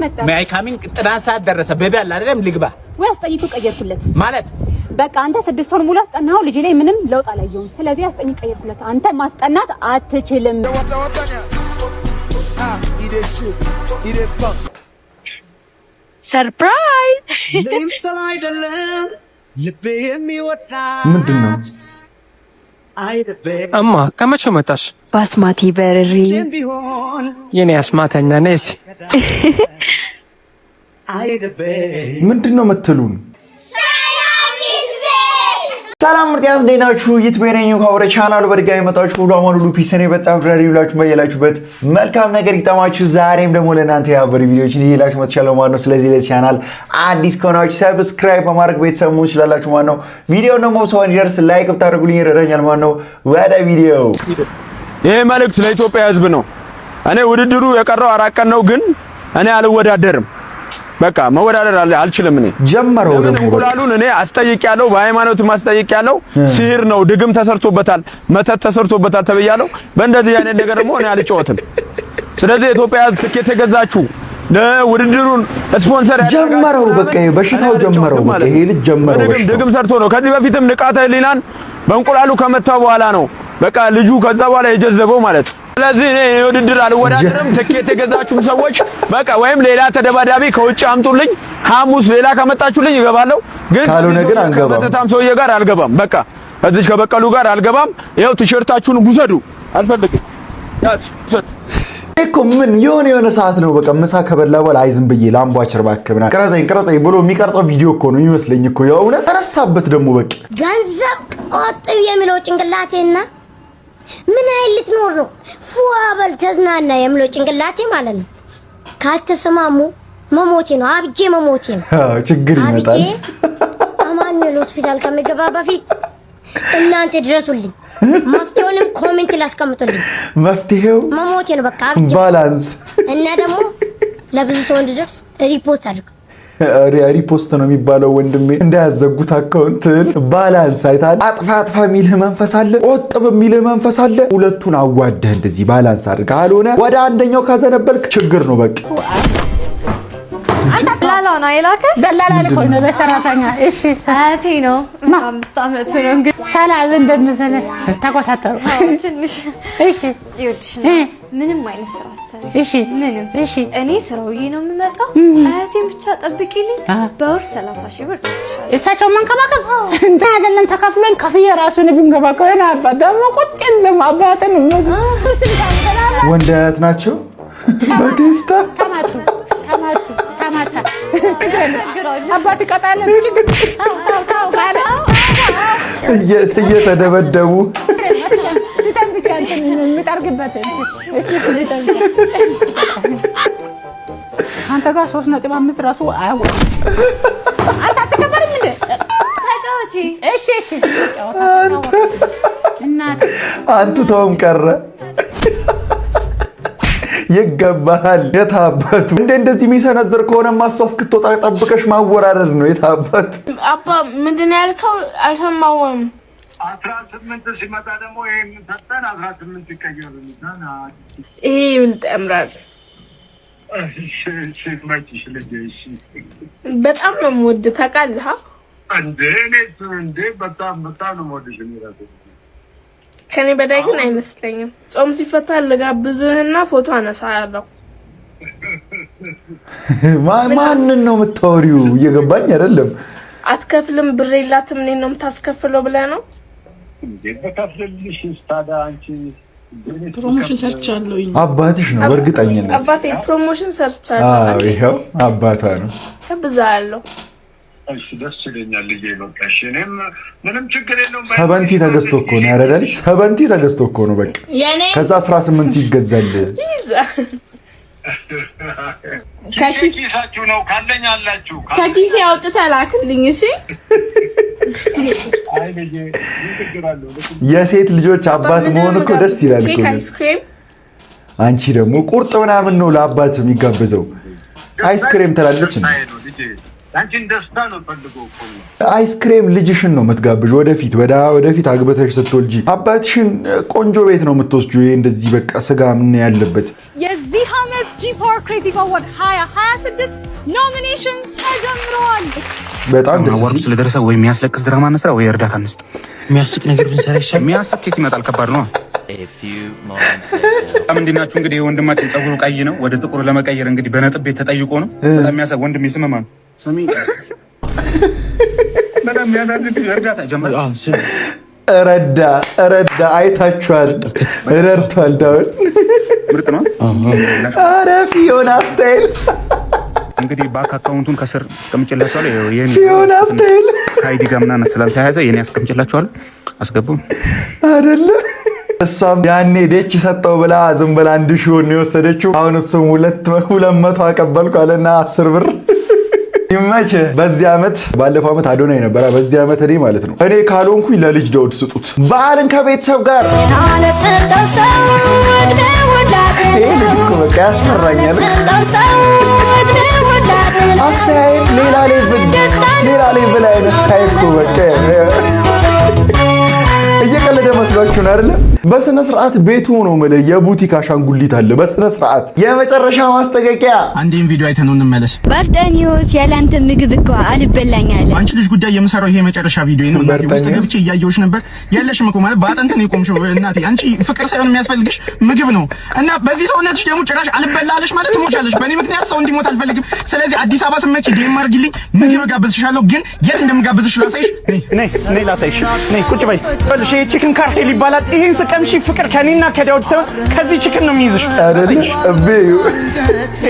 መጣ ማይ ካሚንግ ጥናት ሰዓት ደረሰ ቤቢ አለ አይደለም ልግባ ወይ አስጠይቁ ቀየርኩለት ማለት በቃ አንተ 6 ወር ሙሉ አስጠናው ልጅ ላይ ምንም ለውጥ አላየሁም ስለዚህ አስጠኝ ቀየርኩለት አንተ ማስጠናት አትችልም ሰርፕራይዝ ምንድነው እማ ከመቼው መጣሽ? ባስማቲ በርሪ የኔ አስማተኛ ነሽ። ምንድነው የምትሉን? ሰላም ምርጥ ያስደናችሁ ይትበረኝ ከወረ ቻናሉ በድጋሚ መጣችሁ ሁሉ አማኑ ሉፒስ እኔ በጣም ድራሪ ብላችሁ በየላችሁበት መልካም ነገር ይጣማችሁ። ዛሬም ደግሞ ለእናንተ ያበሪ ቪዲዮዎችን ይላችሁ መጥቻለሁ ማለት ነው። ስለዚህ ለዚህ ቻናል አዲስ ከሆናችሁ ሰብስክራይብ በማድረግ ቤተሰብ መሆን ትችላላችሁ ማለት ነው። ቪዲዮውን ደግሞ ሰው እንዲደርስ ላይክ ብታደርጉልኝ ይረዳኛል ማለት ነው። ወደ ቪዲዮው። ይሄ መልእክት ለኢትዮጵያ ሕዝብ ነው። እኔ ውድድሩ የቀረው 4 ቀን ነው፣ ግን እኔ አልወዳደርም። በቃ መወዳደር አልችልም። እኔ ጀመረው ደግሞ እንቁላሉን እኔ አስጠይቂያለሁ፣ በሃይማኖትም አስጠይቂያለሁ። ሲህር ነው፣ ድግም ተሰርቶበታል፣ መተት ተሰርቶበታል ተብያለሁ። በእንደዚህ አይነት ነገር ደግሞ እኔ አልጫወትም። ስለዚህ ኢትዮጵያ ትኬት የገዛችሁ ለውድድሩን ስፖንሰር ጀመረው። በቃ በሽታው ጀመረው። በቃ ይሄ ልጅ ጀመረው። ድግም ሰርቶ ነው። ከዚህ በፊትም ንቃተ ህሊናን በእንቁላሉ ከመታው በኋላ ነው በቃ ልጁ ከዛ በኋላ የጀዘበው ማለት። ስለዚህ እኔ ውድድር አልወዳደርም። ትኬት የገዛችሁ ሰዎች በቃ ወይም ሌላ ተደባዳቢ ከውጭ አምጡልኝ። ሐሙስ ሌላ ከመጣችሁልኝ እገባለሁ፣ ግን ካልሆነ ግን አንገባም። በጣም ሰውዬ ጋር አልገባም። በቃ እዚህ ከበቀሉ ጋር አልገባም። ይኸው ቲሸርታችሁን ውሰዱ። አልፈልግም። ያስ ውሰዱ እኮ ምን የሆነ ሰዓት ነው በቃ ምሳ ከበላ በኋላ አይዝም ብዬ ላምቧቸር ባከብና ቀረጸኝ ብሎ የሚቀርጸው ቪዲዮ እኮ ነው ይመስለኝ እኮ የሆነ ተረሳበት። ደግሞ በቃ ገንዘብ ቆጥብ የሚለው ጭንቅላቴና ምን አይልት ኖር ነው ፏበል ተዝናና የሚለው ጭንቅላቴ ማለት ነው። ካልተሰማሙ መሞቴ ነው፣ አብጄ መሞቴ ነው። ችግር ይመጣል። አማኑኤል ሆስፒታል ከመገባ በፊት እናንተ ድረሱልኝ። መፍትሄውንም ኮሜንት ላስቀምጡልኝ። መፍትሄው መሞቴ ነው በቃ አብጄ ባላንስ እና ደግሞ ለብዙ ሰው እንዲደርስ ሪፖስት አድርጉ። ሪፖስት ነው የሚባለው ወንድሜ። እንዳያዘጉት አካውንትን ባላንስ አይታል። አጥፋ የሚልህ መንፈስ አለ፣ ቆጥብ የሚልህ መንፈስ አለ። ሁለቱን አዋደህ እንደዚህ ባላንስ አድርጋ ካልሆነ ወደ አንደኛው ካዘነበልክ ችግር ነው በቃ። ደላላ ነው አይላከሽ? ደላላ ልኮኝ ነው በሰራተኛ። እሺ አቲ ነው 5 አመት ነው እንግዲህ ሰላም እንደምትሰለ ተቆጣጣው ትንሽ። እሺ ይኸውልሽ ምንም አይነት ስራ አሰሪ። እሺ ምንም። እሺ እኔ ስራውዬ ነው የምመጣው። አያቴን ብቻ ጠብቂልኝ። በወር 30,000 ብር ትችላለሽ። እሳቸው መንከባከብ እንደ አይደለም ተከፍለን ከፍዬ ራሱን ብንከባከብ ነው። አባ ደግሞ ቁጭ እንደም አባተን ነው ወንደት ናቸው በደስታ ተማቱ አባት ቀጣለ ታው ጋር እየተደበደቡ ብቻ የሚጠርግበት አንተ ጋር 3.5 ራሱ አያው አንተ አትከበርም እንዴ? ታጫውቺ። እሺ እናት አንቱ ተውም ቀረ ይገባል። የታባቱ እንደዚህ የሚሰነዝር ከሆነ ማስተዋስ ክትወጣ ጠብቀሽ ማወራረድ ነው። የታባቱ አባ ምንድነው ያልከው? አልሰማሁም። 18 ሲመጣ ደግሞ ይሄን ሰጠን 18 ይቀየሩልናል። ይሄ ይልጥ ያምራል። እሺ ማይችሽ ልጅ በጣም ነው የምወድ ታውቃለህ። እንዴ በጣም ነው የምወድሽ ነው። ከኔ በላይ ግን አይመስለኝም። ጾም ሲፈታ ልጋብዝህና ፎቶ አነሳለሁ። ማንን ነው የምታወሪው? እየገባኝ አይደለም። አትከፍልም? ብር የላትም እኔን ነው የምታስከፍለው ብለህ ነው? በከፍልልሽ ታዲያ አንቺ ፕሮሞሽን ሰርቻለሁ። አባትሽ ነው በእርግጠኝነት። አባቴ ፕሮሞሽን ሰርቻለሁ። አዎ ይሄው አባቷ ነው። ከብዛለሁ። እሺ ደስ ይለኛል ልጄ። በቃ እሺ እኔም ምንም ችግር የለውም። 70 ተገዝቶ እኮ ነው ያረዳልሽ። 70 ተገዝቶ እኮ ነው በቃ። ከዛ 18 ይገዛል። ከኪሳችሁ ነው ካለኝ አላችሁ። ከኪሴ አውጥተህ ላክልኝ። እሺ አይ ልጄ ይግግራለሁ። የሴት ልጆች አባት መሆን እኮ ደስ ይላል እኮ። አንቺ ደግሞ ቁርጥ ምናምን ነው ለአባት የሚጋበዘው። አይስክሬም ትላለች እንዴ? አንቺን ደስታ ነው ፈልገው እኮ አይስክሬም ልጅሽን ነው የምትጋብዥ። ወደፊት አግብተሽ ስትወልጂ አባትሽን ቆንጆ ቤት ነው የምትወስጂው። ይሄ እንደዚህ በቃ ስጋ ምን ያለበት የዚህ አመት G4 Creative Award 2026 ኖሚኔሽን ተጀምሯል። በጣም ደስ ሲል ስለደረሰ ወይ የሚያስለቅስ ድራማ እንስራ ወይ እርዳታ እንስጥ። የሚያስቅ ነገር ብንሰራ ይሻላል። የሚያስቅ ከየት ይመጣል? ከባድ ነው። ምንድናችሁ እንግዲህ ወንድማችን ፀጉሩ ቀይ ነው፣ ወደ ጥቁር ለመቀየር እንግዲህ በነጥብ ቤት ተጠይቆ ነው። በጣም የሚያሳዝን ወንድሜ ስም ማን ስሚ? በጣም የሚያሳዝን እርዳታ ጀመረ። ረዳ አይታችኋል። ረድቷል። ዳውን ምርጥ ነው። አረፍ ፊዮና ስታይል እንግዲህ ባንክ አካውንቱን ከስር አስቀምጬላችኋለሁ። የኔ ፊዮና ስታይል ከአይዲ ጋር ምናምን ስላልተያያዘ የኔ አስቀምጬላችኋለሁ። አስገቡ አይደለ? እሷም ያኔ ዴች ሰጠው ብላ ዝም ብላ 1000 ነው የወሰደችው። አሁን እሱም 200 አቀበልኩ አለና 10 ብር ይመች። በዚህ ዓመት ባለፈው ዓመት አዶናይ ነበር። በዚህ ዓመት እኔ ማለት ነው እኔ ካልሆንኩኝ ለልጅ ዳውድ ስጡት። በዓልን ከቤተሰብ ጋር ይሄ ልጅ እኮ በቃ ያስፈራኛል። አሳይን ሌላ ሌቭል አይነት ሳይኮ በቃ እየቀለደ መስሏችሁ ነው አይደለ? በስነ ስርዓት ቤቱ ነው ማለት የቡቲክ አሻንጉሊት አለ። በስነ ስርዓት የመጨረሻ ማስጠንቀቂያ። አንዴን ቪዲዮ አይተነው እንመለስ። ባርታኒዮስ ያላንተ ምግብ እኮ አልበላኛለ። አንቺ ልጅ ጉዳይ የምሰራው ይሄ መጨረሻ ቪዲዮ ነው። ውስጥ ገብቼ እያየሁሽ ነበር። የለሽም እኮ ማለት በአጥንት ነው የቆምሽው እናቴ። አንቺ ፍቅር ሳይሆን የሚያስፈልግሽ ምግብ ነው እና በዚህ ሰውነትሽ ደግሞ ጭራሽ አልበላለሽ ማለት ትሞቻለሽ። በእኔ ምክንያት ሰው እንዲሞት አልፈልግም። ስለዚህ አዲስ አበባ ስመጪ ዲኤም አድርጊልኝ፣ ምግብ ጋብዝሻለሁ። ግን የት እንደምጋብዝሽ ላሳይሽ። ነይ ላሳይሽ። ነይ ቁጭ በይ። በልሽ ቺክን ካርቴል ይባላል። ይሄን ስቀምሺ ፍቅር ከኔና ከዳውድ ሰው ከዚህ ቺክን ነው የሚይዝሽ አይደል? እቤዩ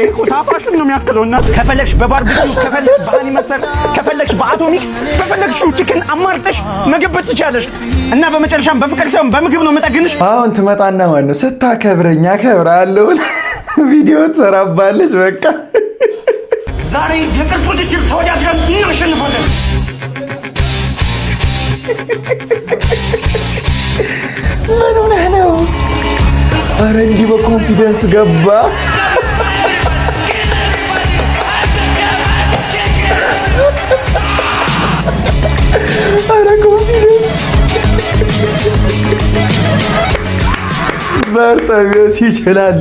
እኮ ታፋሽን ነው የሚያክለውና ከፈለግሽ በባርቢኪው ከፈለግሽ በሃኒ መስተር ከፈለግሽ በአቶሚክ በፈለግሽው ቺክን አማርጠሽ መገበት ትቻለሽ። እና በመጨረሻም በፍቅር ሳይሆን በምግብ ነው መጠግንሽ። አሁን ትመጣና ማለት ነው ስታከብረኛ ከብራለሁ ቪዲዮ ትሰራባለች። በቃ ዛሬ የቅርብ ውድድር ተወዳድረን እናሸንፋለን። ምን ሆነህ ነው? ኧረ እንዲህ በኮንፊደንስ ገባ። ኧረ ኮንፊደንስ በርጠሚዮስ ይችላል።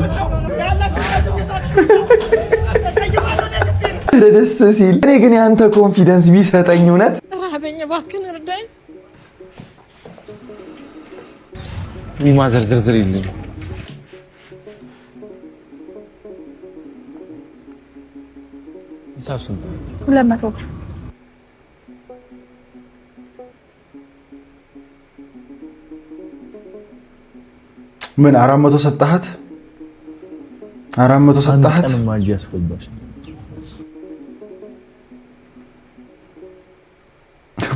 ደስ ሲል እኔ ግን ያንተ ኮንፊደንስ ቢሰጠኝ እውነት ራበኝ፣ እባክህን እርዳኝ። ማዘር ዝርዝር የለኝም። ሂሳብ ስንት? 200 ብር። ምን 400 ሰጣሃት? 400 ሰጣሃት? ማጂ ያስገባሽ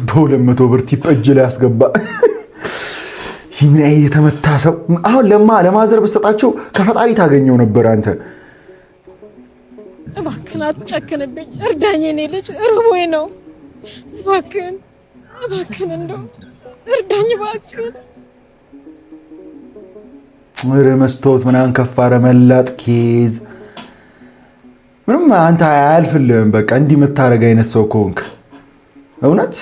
በ200 ብር ቲፕ እጅ ላይ ያስገባ። ምን አይነት የተመታ ሰው። አሁን ለማዘር በሰጣቸው ከፈጣሪ ታገኘው ነበር። አንተ እባክህን አትጨክንብኝ፣ እርዳኝ። የኔ ልጅ እርቦኝ ነው። እባክህን እንደው እርዳኝ እባክህን። መስታወት ምናምን ከፋረ መላጥ ኬዝ ምንም አንተ አያልፍልህም። በቃ እንዲህ የምታረግ አይነት ሰው ከሆንክ እውነት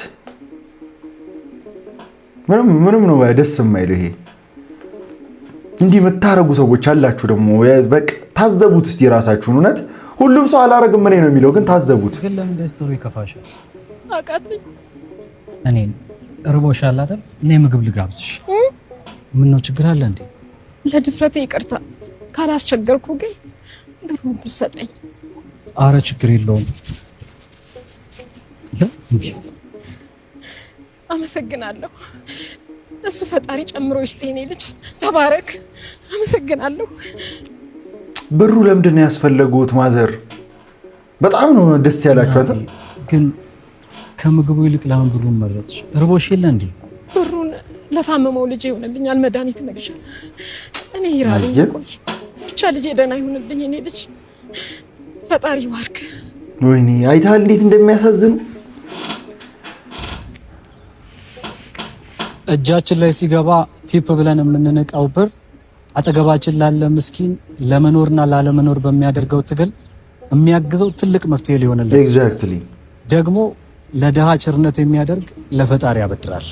ምንም ነው ደስ የማይለው። ይሄ እንዲህ የምታረጉ ሰዎች አላችሁ ደግሞ። በቃ ታዘቡት እስቲ ራሳችሁን። እውነት ሁሉም ሰው አላረግም ምን ነው የሚለው፣ ግን ታዘቡት። ግን ለምን ደስቶሪ ይከፋሻል? አቃተኝ። እኔ እርቦሻል አይደል? እኔ ምግብ ልጋብዝሽ። ምን ነው ችግር አለ እንዴ? ለድፍረቴ ይቅርታ ካላስቸገርኩ፣ ግን ብሩን ብትሰጠኝ። አረ ችግር የለውም። አመሰግናለሁ። እሱ ፈጣሪ ጨምሮ ይስጥ። የኔ ልጅ ተባረክ። አመሰግናለሁ። ብሩ ለምንድን ነው ያስፈለጉት? ማዘር በጣም ነው ደስ ያላችሁ። አንተ ግን ከምግቡ ይልቅ ለምን ብሩን መረጥሽ? እርቦሽ የለ እንዴ? ብሩን ለታመመው ልጅ ይሆንልኛል፣ መድኃኒት ነግሻል። እኔ ይራልኝ ቆይ ብቻ ልጅ ደህና ይሁንልኝ። የኔ ልጅ ፈጣሪ ባርክ። ወይኔ አይታል እንዴት እንደሚያሳዝኑ። እጃችን ላይ ሲገባ ቲፕ ብለን የምንነቃው ብር አጠገባችን ላለ ምስኪን ለመኖርና ላለመኖር በሚያደርገው ትግል የሚያግዘው ትልቅ መፍትሄ ሊሆንለት ኤግዛክትሊ ደግሞ ለድሃ ቸርነት የሚያደርግ ለፈጣሪ ያበድራል።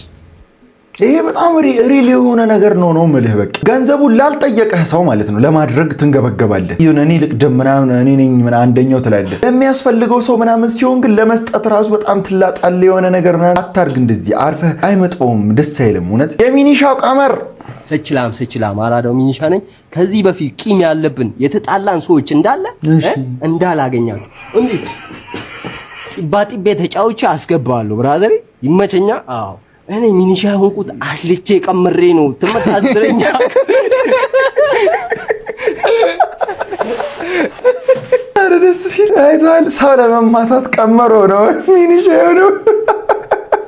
ይሄ በጣም ሪል የሆነ ነገር ነው የምልህ። በቃ ገንዘቡን ላልጠየቀህ ሰው ማለት ነው ለማድረግ ትንገበገባለህ። ይሁን እኔ ልቅደም ምናምን እኔ ነኝ ምን አንደኛው ትላለህ። ለሚያስፈልገው ሰው ምናምን ሲሆን ግን ለመስጠት ራሱ በጣም ትላጣለህ። የሆነ ነገር አታርግ እንደዚህ አርፈህ አይመጣውም፣ ደስ አይልም። እውነት የሚኒሻው ቀመር ስችላም አራዳው ሚኒሻ ነኝ። ከዚህ በፊት ቂም ያለብን የተጣላን ሰዎች እንዳላገኛችሁ እንዴ ጢባጢቤ ተጫውቼ አስገባለሁ። ብራዘር ይመቸኛ። አዎ እኔ ሚኒሻ ሆንኩት አስልቼ ቀምሬ ነው ተመታዝረኛ። ደስ ሲል አይቷል። ሰው ለመማታት ቀመሮ ነው ሚኒሻ ነው።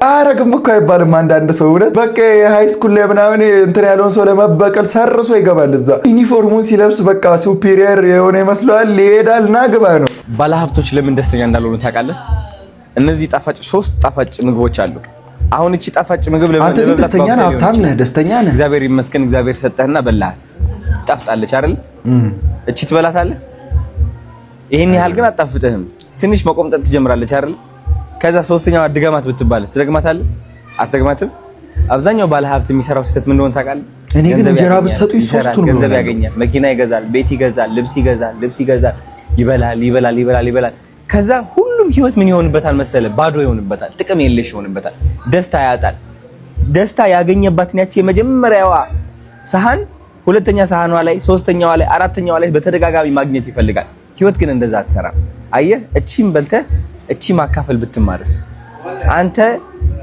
አረግም እኮ አይባልም። አንዳንድ ሰው እውነት በቃ ሃይ ስኩል ላይ ምናምን እንትን ያለውን ሰው ለመበቀል ሰርሶ ይገባል። እዛ ዩኒፎርሙን ሲለብስ በቃ ሱፒሪየር የሆነ ይመስለዋል። ይሄዳልና ግባ ነው። ባለሀብቶች ለምን ደስተኛ እንዳልሆኑ ታውቃለህ? እነዚህ ሶስት ጣፋጭ ምግቦች አሉ። አሁን እቺ ጣፋጭ ምግብ አንተ ግን ደስተኛ ነህ? ሀብታም ነህ? ደስተኛ ነህ? እግዚአብሔር ይመስገን። እግዚአብሔር ሰጠህና በላሃት። ትጣፍጣለች አይደል? እቺ ትበላታለህ። ይሄን ያህል ግን አጣፍጥህም። ትንሽ መቆምጠጥ ትጀምራለች አይደል? ከዛ ሶስተኛው አድገማት ብትባለስ ትደግማታለህ? አትደግማትም። አብዛኛው ባለሀብት የሚሰራው ስህተት ምን እንደሆነ ታውቃለህ? እኔ ግን እንጀራ ብትሰጡኝ ሶስቱን ነው ገንዘብ ያገኛል። መኪና ይገዛል፣ ቤት ይገዛል፣ ልብስ ይገዛል፣ ይበላል። ከዛ ሁሉም ህይወት ምን ይሆንበታል መሰለ? ባዶ ይሆንበታል፣ ጥቅም የለሽ ይሆንበታል፣ ደስታ ያጣል። ደስታ ያገኘባትን ያቺ የመጀመሪያዋ ሰሃን ሁለተኛ ሰሃኗ ላይ፣ ሶስተኛዋ ላይ፣ አራተኛዋ ላይ በተደጋጋሚ ማግኘት ይፈልጋል። ህይወት ግን እንደዛ አትሰራም። አየህ፣ እቺም በልተህ እቺ ማካፈል ብትማርስ? አንተ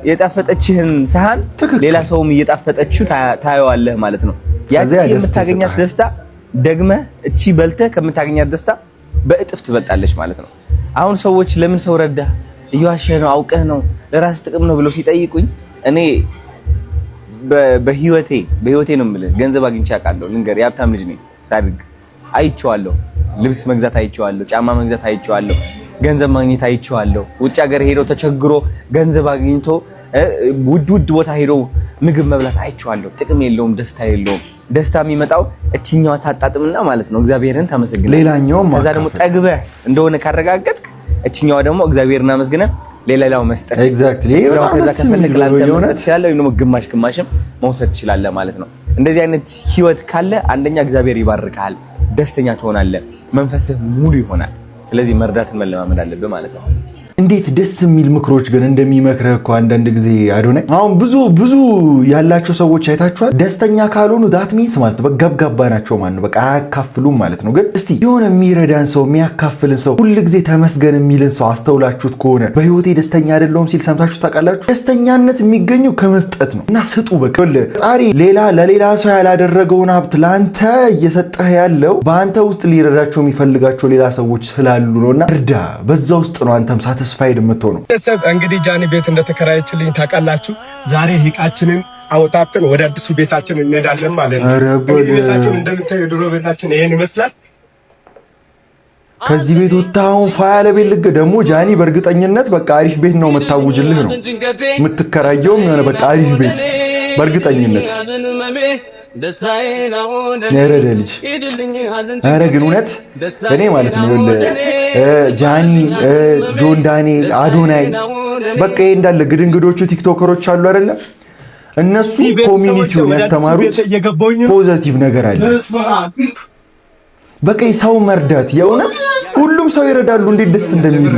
የጣፈጠችህን ሰሃን ሌላ ሰውም እየጣፈጠችው ታየዋለህ ማለት ነው። ያቺ የምታገኛት ደስታ ደግመህ እቺ በልተህ ከምታገኛት ደስታ በእጥፍ ትበልጣለች ማለት ነው። አሁን ሰዎች ለምን ሰው ረዳ እየዋሸህ ነው አውቀህ ነው ለራስ ጥቅም ነው ብለው ሲጠይቁኝ እኔ በህይወቴ ነው የምልህ ገንዘብ አግኝቼ አውቃለሁ። ልንገር የሀብታም ልጅ ነኝ። ሳድግ አይቼዋለሁ። ልብስ መግዛት አይቼዋለሁ። ጫማ መግዛት አይቼዋለሁ። ገንዘብ ማግኘት አይቼዋለሁ። ውጭ ሀገር ሄዶ ተቸግሮ ገንዘብ አግኝቶ ውድ ቦታ ሄዶ ምግብ መብላት አይቼዋለሁ። ጥቅም የለውም፣ ደስታ የለውም። ደስታ የሚመጣው እቺኛዋ ታጣጥምና ማለት ነው እግዚአብሔርን ታመሰግናለህ። ሌላኛው ከዛ ደግሞ ጠግበህ እንደሆነ ካረጋገጥክ እቺኛዋ ደግሞ እግዚአብሔርን አመስግነህ ሌላው መስጠት ኤግዛክትሊ ከዛ ከፈለክ ላንተ መስጠት ትችላለህ፣ ወይ ደግሞ ግማሽም መውሰድ ትችላለህ ማለት ነው። እንደዚህ አይነት ህይወት ካለ አንደኛ እግዚአብሔር ይባርካል፣ ደስተኛ ትሆናለህ፣ መንፈስህ ሙሉ ይሆናል። ስለዚህ መርዳትን መለማመድ አለብህ ማለት ነው። እንዴት ደስ የሚል ምክሮች ግን እንደሚመክረህ እኮ አንዳንድ ጊዜ አዶናይ። አሁን ብዙ ያላቸው ሰዎች አይታችኋል። ደስተኛ ካልሆኑ ዳት ሚንስ ማለት ነው ገብጋባ ናቸው ማለት ነው። በቃ አያካፍሉም ማለት ነው። ግን እስቲ የሆነ የሚረዳን ሰው የሚያካፍልን ሰው ሁል ጊዜ ተመስገን የሚልን ሰው አስተውላችሁት ከሆነ በህይወቴ ደስተኛ አይደለሁም ሲል ሰምታችሁ ታውቃላችሁ? ደስተኛነት የሚገኘው ከመስጠት ነው። እና ስጡ በቃ ፈጣሪ ለሌላ ሰው ያላደረገውን ሀብት ለአንተ እየሰጠህ ያለው በአንተ ውስጥ ሊረዳቸው የሚፈልጋቸው ሌላ ሰዎች ስላሉ ነውና እርዳ። በዛ ውስጥ ነው አንተም ሳትስፋይድ የምትሆነው። እንግዲህ ጃኒ ቤት እንደተከራየችልኝ ታውቃላችሁ። ዛሬ ዕቃችንን አውጣጥን ወደ አዲሱ ቤታችን እንሄዳለን ማለት ነው። ቤታችን እንደምታዩ ድሮ ቤታችን ይሄን ይመስላል። ከዚህ ቤት ወጣውን ፋያለ ቤት ልክ ደግሞ ጃኒ በእርግጠኝነት በቃ አሪፍ ቤት ነው የምታውጅልህ ነው የምትከራየው የሆነ በቃ አሪፍ ቤት በእርግጠኝነት ያረደ ልጅ አረ ግን እውነት እኔ ማለት ነው ጃኒ፣ ጆን ዳንኤል፣ አዶናይ በቃ ይሄ እንዳለ ግድንግዶቹ ቲክቶከሮች አሉ አይደለ? እነሱ ኮሚኒቲውን ያስተማሩት ፖዚቲቭ ነገር አለ። በቃ ሰው መርዳት የእውነት ሁሉም ሰው ይረዳሉ። እንዴት ደስ እንደሚሉ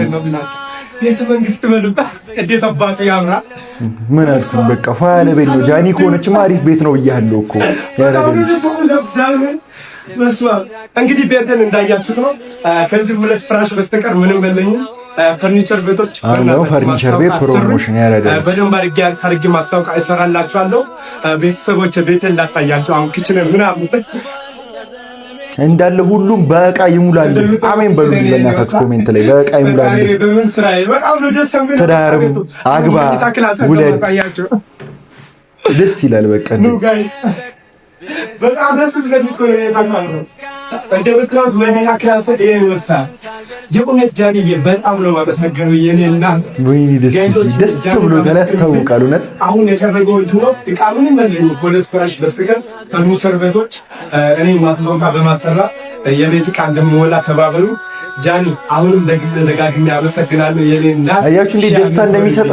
ቤተ መንግስት በሉታ እንዴት አባቱ ያምራል። ምን አልኩኝ? በቃ ፋያለ ቤት ነው። ጃኒ ከሆነችማ አሪፍ ቤት ነው ብያለሁ እኮ ያረጋግጥ። እንግዲህ ቤትን እንዳያችሁት ነው። ከዚህ ሁለት ፍራሽ በስተቀር ምንም የለኝም። ፈርኒቸር ቤቶች አሁን ፈርኒቸር ቤት ፕሮሞሽን ያረዳል። በደንብ አድርጌ ማስታወቂያ እሰራላችኋለሁ። ቤተሰቦች ቤትን ላሳያችሁ። አሁን ኪችን ምናምን እንዳለ ሁሉም በእቃ ይሙላል። አሜን በሉ በእናታችሁ ኮሜንት ላይ በእቃ ይሙላል። ትዳርም አግባ ውለድ ደስ ይላል። በቃ በጣም ደስ ስለሚቆይ ያሳካው እንደምታውቁት ወይኔ ክላስ ይሄን ወሳኝ የኡነት ጃኒዬ በጣም ነው ማመሰግነው። የኔ እናት ወይኔ ደስ ብሎ ያስታውቃል። እውነት አሁን የቀረበው እንትኑ እቃውን መልኝ ኮሌት ፍራሽ በስተቀር ፈርኒቸር ቤቶች እኔ ማስታወቂያ በማሰራት የቤት ዕቃ እንደምሞላ ተባበሩ። ጃኒ አሁንም ደጋግሜ አመሰግናለሁ። የኔ እናት አያችሁ እንዴት ደስታ እንደሚሰጥ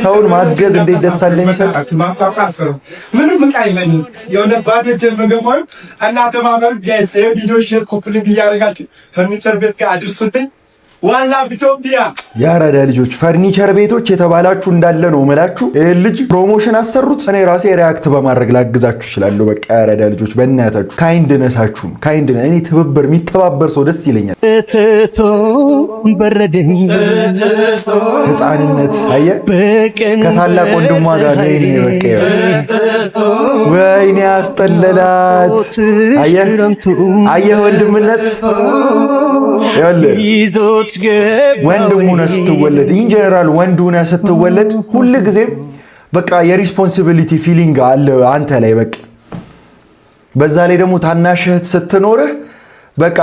ሰውን ማገዝ እንዴት ደስታ እንደሚሰጥ ማስታወቂያ ነው። ምንም ቃይለኝ የሆነ ባዶ ጀርመ ገባው እናተ ማመር ጋይስ ቪዲዮ ሼር ኮፕሊንግ እያደረጋችሁ ፈርኒቸር ቤት ጋር አድርሱልኝ። ዋላ ኢትዮጵያ ያራዳ ልጆች ፈርኒቸር ቤቶች የተባላችሁ እንዳለ ነው መላችሁ። ልጅ ፕሮሞሽን አሰሩት። እኔ ራሴ ሪአክት በማድረግ ላግዛችሁ እችላለሁ። በቃ ያራዳ ልጆች በእናታችሁ ካይንድነሳችሁ እኔ ትብብር የሚተባበር ሰው ደስ ይለኛል። እትቶ በረደኝ ህፃንነት አየ ከታላቅ ወንድሟ ጋር ነው በቃ ወይኔ ያስጠለላት አየ ወንድምነት ይዞት ወንድሙ ነህ ስትወለድ ኢን ጀነራል ወንዱ ነህ ስትወለድ ሁሉ ጊዜ በቃ የሪስፖንሲቢሊቲ ፊሊንግ አለ አንተ ላይ በቃ በዛ ላይ ደግሞ ታናሽ እህት ስትኖርህ በቃ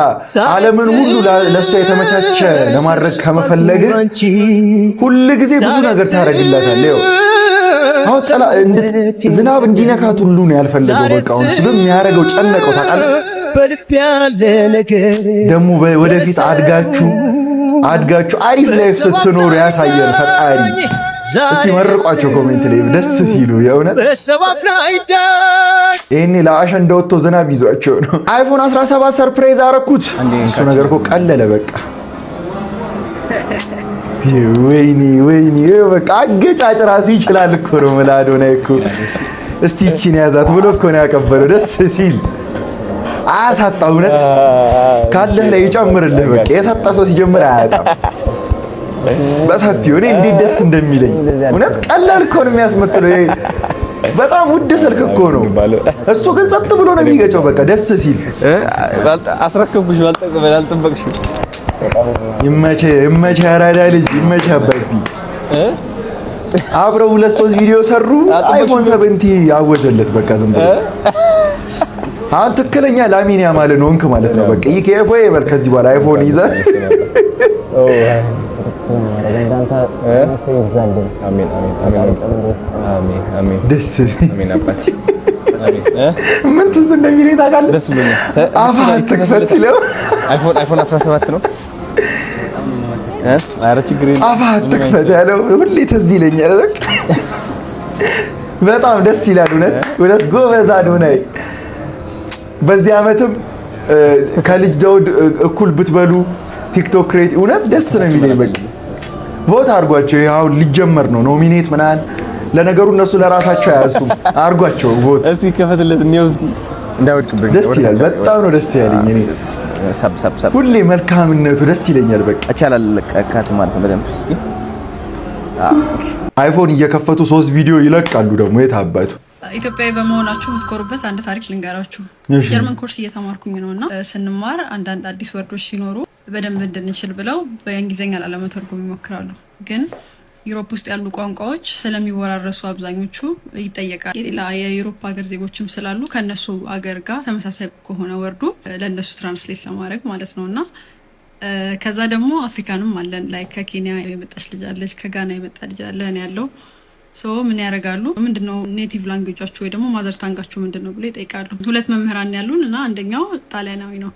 ዓለምን ሁሉ ለሷ የተመቻቸ ለማድረግ ከመፈለግ ሁሉ ጊዜ ብዙ ነገር ታረግላታለህ። ዝናብ እንዲነካት ሁሉ ነው ያልፈለገው። በቃ አሁን እሱ ግን የሚያደርገው ጨነቀው ታውቃለህ። ደግሞ ወደፊት አድጋችሁ አሪፍ ላይፍ ስትኖሩ ያሳየን ፈጣሪ። እስቲ መርቋቸው ኮሜንት ላይ ደስ ሲሉ የእውነት ይሄኔ ለአሸንዳ ወጥቶ ዝናብ ይዟቸው ነው። አይፎን 17 ሰርፕራይዝ አረኩት። እሱ ነገር እኮ ቀለለ በቃ ወይኔ በቃ አገጫጭ ራሱ ይችላል እኮ ነው ምላዶናይ እኮ። እስቲ እቺን ያዛት ብሎ እኮ ነው ያቀበለው ደስ ሲል አሳጣ እውነት ካለህ ላይ ይጨምርልህ። በቃ የሰጠ ሰው ሲጀምር አያጣም። በሰፊው እኔ እንዴት ደስ እንደሚለኝ እውነት ቀላል እኮ ነው የሚያስመስለው። በጣም ውድ ስልክ እኮ ነው እሱ ግን ጸጥ ብሎ ነው የሚገጨው። በቃ ደስ ሲል አስረከብኩሽ ባልጠበቅሽ። ይመቼ ያራዳ ልጅ ይመቼ አባቢ። አብረው 2-3 ቪዲዮ ሰሩ። አይፎን 70 አወጀለት በቃ ዝም ብሎ አሁን ትክክለኛ ላሚኒያ ማለት ነው እንክ ማለት ነው። በቃ ይከፎ ይበል ከዚህ በኋላ አይፎን ይዘህ አሜን ደስ ምን ትዝ እንደሚለኝ ታውቃለህ? ደስ ብሎኛል። አፋህ አትክፈት ሲለው አይፎን 17 ነው። ኧረ ችግር የለም አፋህ አትክፈት ያለው ሁሌ ትዝ ይለኛል። በቃ በጣም ደስ ይላል። እውነት ጎበዝ አዶናይ። በዚህ ዓመትም ከልጅ ዳውድ እኩል ብትበሉ ቲክቶክ ክሬት እውነት ደስ ነው የሚለኝ። በቃ ቮት አድርጓቸው። ይሄው ሊጀመር ነው ኖሚኔት ምናምን። ለነገሩ እነሱ ለራሳቸው አያርሱም። አድርጓቸው ቮት። እስቲ ከፈትለት ነው እስኪ እንዳይወድቅብኝ። ደስ ይላል። በጣም ነው ደስ ያለኝ። እኔ ሰብ ሁሌ መልካምነቱ ደስ ይለኛል። በቃ አቻላል ለካት ማለት ነው በደንብ እስኪ አይፎን እየከፈቱ 3 ቪዲዮ ይለቃሉ። ደግሞ የታባቱ ኢትዮጵያዊ በመሆናችሁ የምትኮሩበት አንድ ታሪክ ልንገራችሁ። ጀርመን ኮርስ እየተማርኩኝ ነውና ስንማር አንዳንድ አዲስ ወርዶች ሲኖሩ በደንብ እንድንችል ብለው በእንግሊዘኛ ላለመተርጎም ይሞክራሉ። ግን ዩሮፕ ውስጥ ያሉ ቋንቋዎች ስለሚወራረሱ አብዛኞቹ ይጠየቃል። ሌላ የዩሮፕ ሀገር ዜጎችም ስላሉ ከነሱ ሀገር ጋር ተመሳሳይ ከሆነ ወርዱ ለነሱ ትራንስሌት ለማድረግ ማለት ነውና ከዛ ደግሞ አፍሪካንም አለን ላይ ከኬንያ የመጣች ልጅ አለች፣ ከጋና የመጣ ልጅ አለ ያለው ሶ ምን ያደርጋሉ? ምንድነው ኔቲቭ ላንጉዌጃችሁ ወይ ደግሞ ማዘር ታንጋችሁ ምንድነው ብሎ ይጠይቃሉ። 2 መምህራን ያሉን እና አንደኛው ጣሊያናዊ ነው።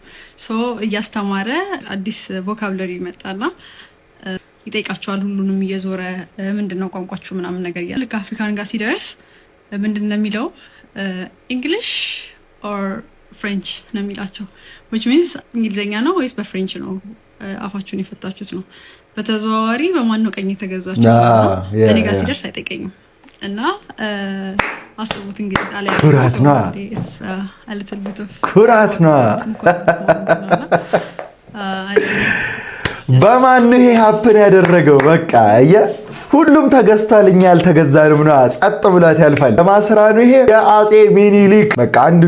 ሶ እያስተማረ አዲስ ቮካብለሪ ይመጣና ይጠይቃቸዋል። ሁሉንም እየዞረ ምንድነው ቋንቋችሁ ምናምን ነገር ያለ ከአፍሪካን ጋር ሲደርስ ምንድነው የሚለው እንግሊሽ ኦር ፍሬንች ነው የሚላቸው። which means እንግሊዘኛ ነው ወይስ በፍሬንች ነው አፋችሁን የፈታችሁት ነው። በተዘዋዋሪ በማን ነው ቀኝ የተገዛችሁት? እኔ ጋር ሲደርስ አይጠይቀኝም እና አስቡት እንግዲህ ጣሊያን ኩራት ነው። ኩራት ነው። በማን ይሄ ሀፕን ያደረገው? በቃ ሁሉም ተገዝቷል፣ እኛ ያልተገዛንም ነው። ጸጥ ብላት ያልፋል። ለማስራ ነው ይሄ የአጼ ሚኒሊክ። በቃ አንድ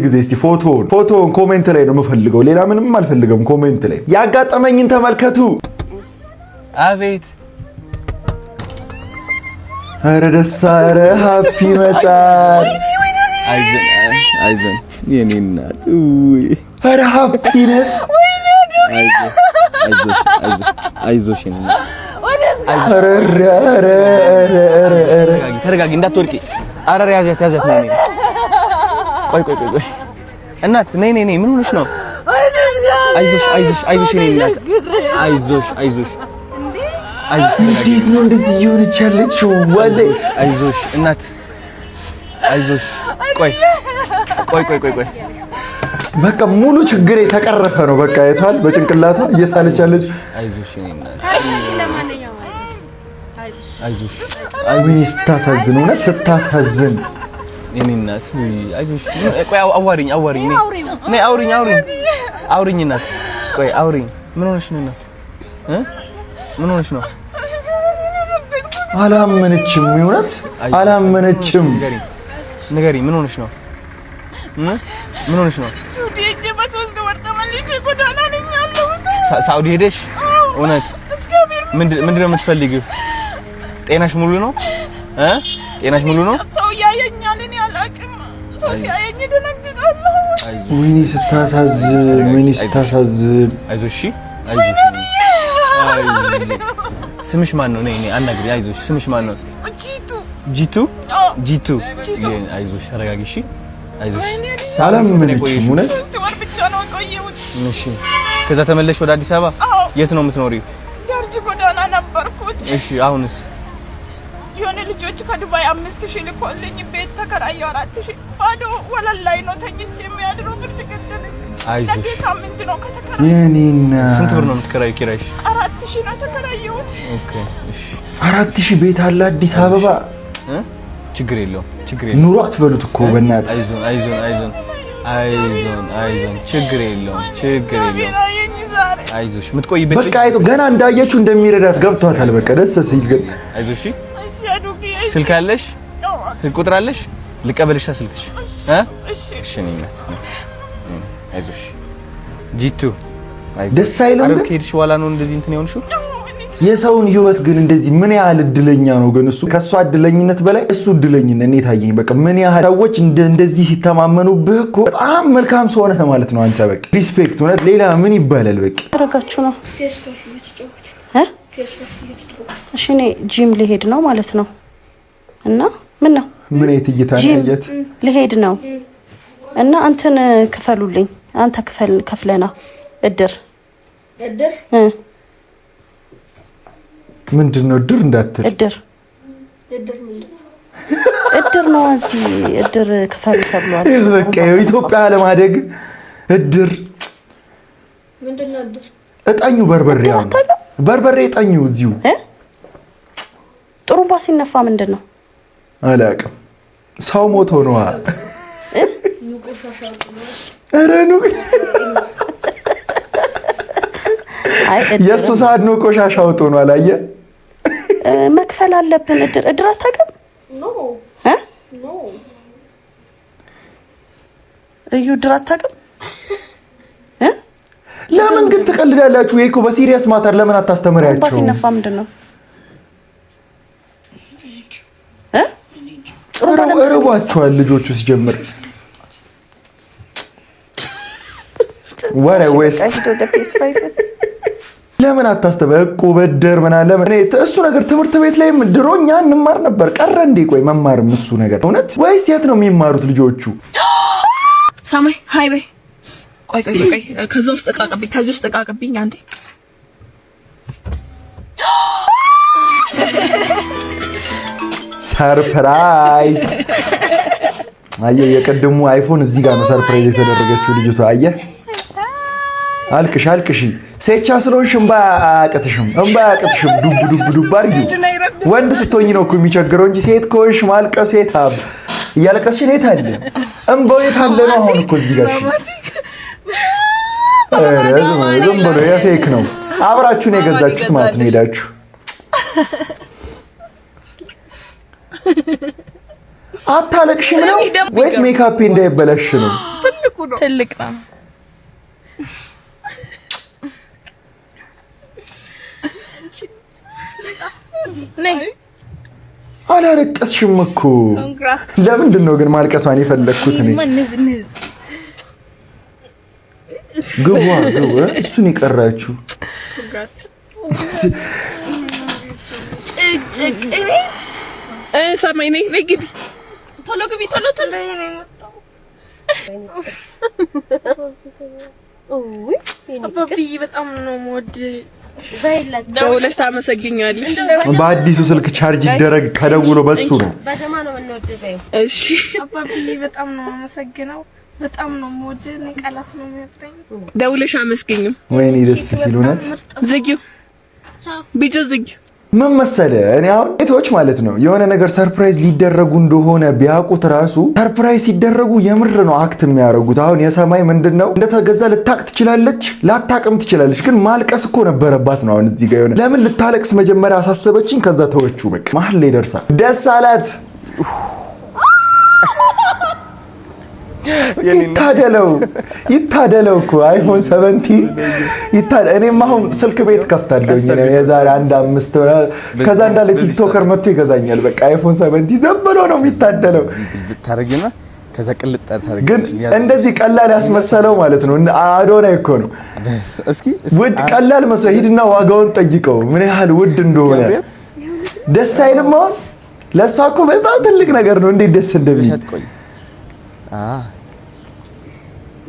ጊዜ እስቲ ፎቶውን ኮሜንት ላይ ነው የምፈልገው። ሌላ ምንም አልፈልግም። ኮሜንት ላይ ያጋጠመኝን ተመልከቱ። አቤት ኧረ ደስ ኧረ ሀፒ መጫል አይዘን የኔ እናት ኧረ ሀፒነስ አይዞሽ ተረጋጊ፣ እንዳትወድቂ። ኧረ ያዛት ነው። ቆይ እናት ነይ። ምን ሆነሽ ነው? አይዞሽ እኔ እናት አይዞሽ እንዴት ነው እንደዚህ እየሆነች ያለችው? ወላሂ አይዞሽ እናት አይዞሽ። ቆይ በቃ ሙሉ ችግሬ ተቀረፈ ነው። በቃ አይቷል በጭንቅላቷ እየሳለች ያለች። አይዞሽ እኔ እናት አይዞሽ። ወይኔ ስታሳዝን፣ እውነት ስታሳዝን እኔ እናት አይዞሽ። ቆይ አዋሪኝ ነይ አውሪኝ እናት። ቆይ አውሪኝ። ምን ሆነሽ ነው እናት? ምን ሆነሽ ነው? አላመነችም። እውነት አላመነችም። ንገሪኝ ምን ሆነሽ ነው? ምን ሆነሽ ነው? ሳውዲ ሄደሽ? እውነት ምንድነው የምትፈልጊው? ጤናሽ ሙሉ ነው? ጤናሽ ሙሉ ነው? ሰው ያየኛል እኔ አላውቅም። ሰው ሲያየኝ ደነግጣለሁ። ወይኔ ስታሳዝን። አይዞሽ ስምሽ ማን ነው? ነይ አናግሪ። አይዞሽ ስምሽ ማን ነው? ጂቱ። አይዞሽ ተረጋጊ። እሺ አይዞሽ። አላመነችም። እውነት እሺ። ከዛ ተመለሽ ወደ አዲስ አበባ? የት ነው የምትኖሪው? ደርጅ ጎዳና ነበርኩት። እሺ አሁንስ? የሆነ ልጆች ከዱባይ 5000 ልኮልኝ ቤት ተከራየሁ 4000 ባዶ ወለል ላይ ነው ተኝቼ የሚያድረው። ብር ገደለኝ። አይዞሽ ሳምንት ነው ከተከራየሁ። የኔና ስንት ብር ነው የምትከራየው ኪራይሽ? 4000 ነው ተከራየሁት። ኦኬ እሺ። 4000 ቤት አለ አዲስ አበባ። ችግር የለውም። ኑሮ አትበሉት እኮ በእናትህ። አይዞን ችግር የለውም። አይዞሽ የምትቆይበት በቃ አይቶ ገና እንዳየችው እንደሚረዳት ገብቷታል። በቃ ደስ ሲል ግን አይዞሽ። ስልክ አለሽ? ስልክ ቁጥር አለሽ? ልቀበልሽ ስልክሽ? እሺ ነኝነት። አይዞሽ ጂቱ። ደስ አይልም ግን ከሄድሽ በኋላ ነው እንደዚህ እንትን የሆንሽው። የሰውን ህይወት ግን እንደዚህ ምን ያህል እድለኛ ነው ግን እሱ። ከሷ እድለኝነት በላይ እሱ እድለኝነት እኔ ታየኝ። በቃ ምን ያህል ሰዎች እንደዚህ ሲተማመኑብህ እኮ በጣም መልካም ሰው ነህ ማለት ነው አንተ። በቃ ሪስፔክት። እውነት ሌላ ምን ይባላል? በቃ ተረጋችሁ ነው። እሺ እኔ ጂም ልሄድ ነው ማለት ነው። እና ምን ነው ምን እይታ ነው ያየት? ልሄድ ነው እና አንተን ክፈሉልኝ። አንተ ከፍለና እድር ምንድነው? እድር እንዳትል እድር ነው። እዚህ እድር ክፈሉ ተብሏል። በቃ የኢትዮጵያ ለማደግ እድር ምንድነው? እድር እጣኙ በርበሬ እጣኙ እዚሁ ጥሩምባ ሲነፋ ምንድነው? አላውቅም። ሰው ሞቶ ነው። ኧረ ኑቅ የእሱ ሰዓት ነው። ቆሻሻ አውጡ ነው። አላየህ? መክፈል አለብን። እድር አታውቅም? እዩ እድር አታውቅም? ለምን ግን ትቀልዳላችሁ? ይሄ እኮ በሲሪየስ ማተር ለምን አታስተምሪያቸው? ሲነፋ ምንድነው? እርቧቸዋል ልጆቹ ሲጀምር። ወሬ ዌስት ለምን አታስተምር? እቁብ እድር ምናምን ለምን? እሱ ነገር ትምህርት ቤት ላይ ድሮ እኛ እንማር ነበር። ቀረ እንዴ? ቆይ መማርም እሱ ነገር እውነት ወይስ የት ነው የሚማሩት ልጆቹ? ሳማይ ሃይ በይ። ቆይ ከዛ ውስጥ እቃቅብኝ አንዴ። ሰርፕራይዝ! አየህ፣ የቀደሙ አይፎን እዚህ ጋር ነው ሰርፕራይዝ የተደረገችው ልጅቷ። አየህ፣ አልቅሺ። ሴቻ ስለሆንሽ እምባ አያቅትሽም። ዱብ አድርጊው። ወንድ ስትሆኝ ነው እኮ የሚቸግረው እንጂ ሴት ከሆንሽ ማልቀስ የት እያለቀስሽ የት አለ እምባው የት አለ ነው አሁን እኮ እዚህ ጋር። ዝም ብሎ የፌክ ነው። አብራችሁን የገዛችሁት ማለት ነው ሄዳችሁ። አታለቅሽም ነው ወይስ ሜካፕ እንዳይበላሽ ነው? ትልቅ ነው። አላለቀስሽም እኮ። ለምንድን ነው ግን ማልቀሷን የፈለግኩት እኔ? ግቡ እሱን የቀራችሁ ሰማይ ነይ ግቢ፣ ቶሎ ግቢ፣ ቶሎ ኦይ አባብዬ በጣም ነው ሞድ በይለት ደውለሽ ታመሰግኛለሽ። በአዲሱ ስልክ ቻርጅ ይደረግ ከደውሎ በሱ ነው። በደማ ነው የምንወደው። እሺ አባብዬ በጣም ነው አመሰግነው። በጣም ነው ሞድ ቃላት ነው የሚያጥረኝ። ደውለሽ አመስግኝም። ወይኔ ደስ ሲል እውነት ዝጊው ቢጆ ዝጊው። ምን መሰለህ እኔ አሁን ሴቶች ማለት ነው የሆነ ነገር ሰርፕራይዝ ሊደረጉ እንደሆነ ቢያውቁት ራሱ ሰርፕራይዝ ሲደረጉ የምር ነው አክት የሚያደርጉት። አሁን የሰማይ ምንድነው እንደተገዛ ልታቅ ትችላለች፣ ላታቅም ትችላለች። ግን ማልቀስ እኮ ነበረባት ነው። አሁን እዚህ ጋር የሆነ ለምን ልታለቅስ መጀመሪያ አሳሰበችኝ፣ ከዛ ተወችው። በቃ መሀል ላይ ደርሳ ደስ አላት። ይታደለው እኮ አይፎን 70 ይታደል። እኔም አሁን ስልክ ቤት ከፍታለሁኝ ነው የዛሬ 1-5 ወር። ከዛ እንዳለ ቲክቶከር መጥቶ ይገዛኛል። በቃ አይፎን 70 ዘብሎ ነው የሚታደለው። ታረጊና ከዛ ቅልጥ ታረጊ። ግን እንደዚህ ቀላል ያስመሰለው ማለት ነው አዶናይ እኮ ነው። እስኪ ውድ ቀላል መስሎ ሂድና ዋጋውን ጠይቀው ምን ያህል ውድ እንደሆነ። ደስ አይልም? አሁን ለሷ እኮ በጣም ትልቅ ነገር ነው። እንዴት ደስ እንደሚል